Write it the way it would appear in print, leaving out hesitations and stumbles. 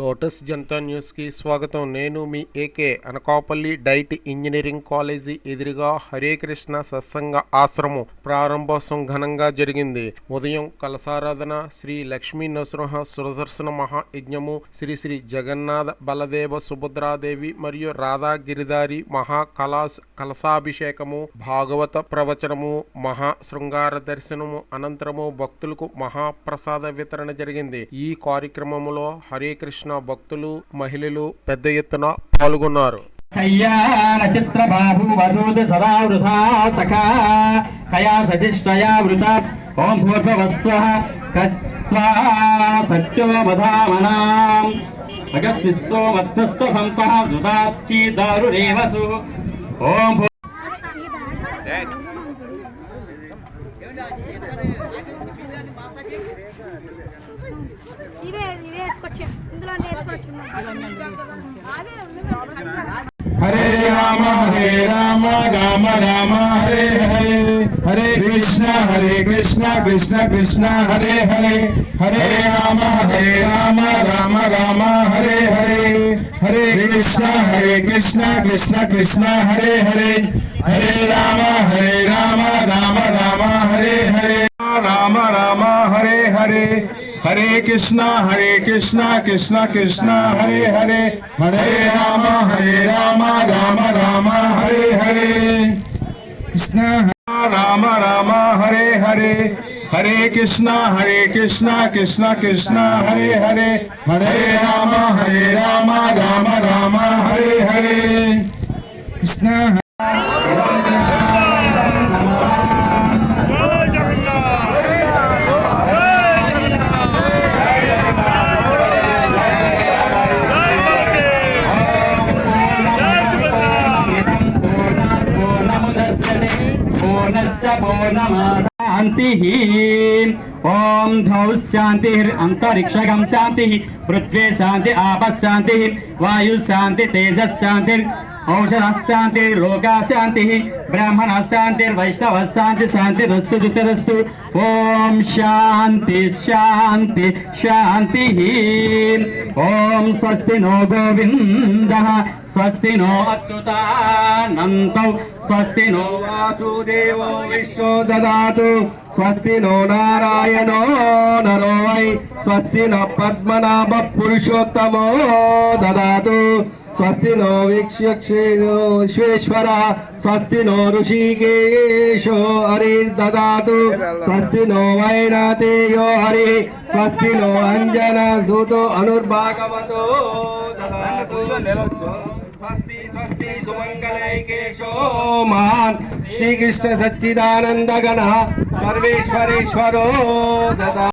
Lotus Janata న్యూస్కి స్వాగతం. నేను మీ AK. Anakapalli DIET engineering college ఎదురుగా హరే కృష్ణ సత్సంగ ఆశ్రమం ప్రారంభోత్సవం ఘనంగా జరిగింది. ఉదయం కలశారాధన, శ్రీ లక్ష్మీ నరసింహ సుదర్శన మహాయజ్ఞము, శ్రీ శ్రీ జగన్నాథ బలదేవ సుభద్రాదేవి మరియు రాధా గిరిధారి కలశాభిషేకము, భాగవత ప్రవచనము, మహా శృంగార దర్శనము అనంతరము భక్తులకు మహాప్రసాద వితరణ జరిగింది. ఈ కార్యక్రమంలో హరే కృష్ణ భక్తులు, మహిళలు పెద్ద ఎత్తున పాల్గొన్నారు. కళ్యాణ చిత్ర బాహు వధూత సదా వృథా సఖా కయా సశిష్టయా వృత ఓం భూర్భవస్వః కత్వా సత్యో వధామనాం అగస్తిస్తో మధ్యస్థ హంసః సుదాచ్చి దారురేవసు ఓం हरे राम राम राम हरे हरे, हरे कृष्णा कृष्ण कृष्ण हरे हरे, हरे राम राम राम हरे हरे, हरे कृष्णा कृष्ण कृष्ण हरे हरे, हरे राम राम हरे हरे, राम राम हरे हरे, हरे कृष्णा कृष्ण कृष्ण हरे हरे, हरे राम राम हरे हरे, कृष्ण राम हरे हरे, हरे कृष्णा कृष्ण कृष्ण हरे हरे, हरे राम राम हरे हरे, कृष्ण शांति ओम धौ शांति अंतरिक्षगम शांति पृथ्वी शांति आपः शांति वायु शांति तेजस शांति औषध शांति लोका शांति ब्राह्मण शांति वैष्णव शांति शांतिरस्तु दुतरस्तु ओम शांति शांति शांति ओम स्वस्ति नो गोविंदः स्वस्ति नो अच्युतानन्तौ स्वस्ति नो वासुदेवो विष्णु ददातु स्वस्ति नो नारायणो नरो वै स्वस्ति नो पद्मनाभ पुरुषोत्तमो ददातु स्वस्ति नो विश्वेश्वर स्वस्ति नो ऋषिकेशो हरिर्ददातु स्वस्ति नो वैनातेयो हरि स्वस्ति नो अंजना सूतो अनुर्भागवतो ददातु स्वस्ति स्वस्ति सुमंगलैकेशो महान् श्री कृष्ण सच्चिदानंद गण सर्वेश्वरेश्वरो ददातु।